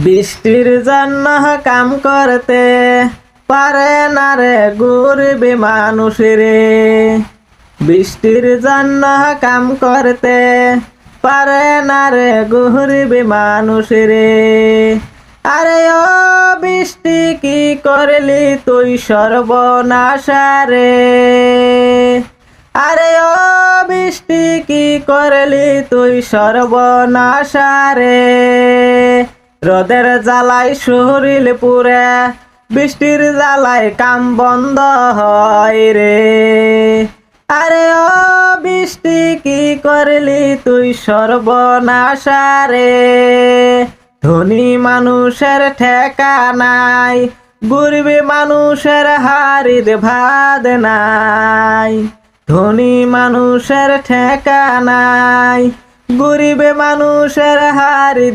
বৃষ্টির জন্য কাম করতে পারে না রে গরিব মানুষ রে। বৃষ্টির জন্য কাম করতে পারে না রে গরিব মানুষ রে। আরে ও বৃষ্টি কি করলি তুই সর্বনাশা রে। আরে ও বৃষ্টি কি করলি তুই সর্বনাশা রে। রোদের জ্বালায় শরীর পুরে, বৃষ্টির জ্বালায় কাম বন্ধ হয় রে। আরে ও বৃষ্টি কি করলি তুই সর্বনাশা রে। ধনী মানুষের ঠেকা নাই, গরিব মানুষের হাড়ির ভাত নাই। ধনী মানুষের ঠেকা নাই, গরিব মানুষের হাড়ি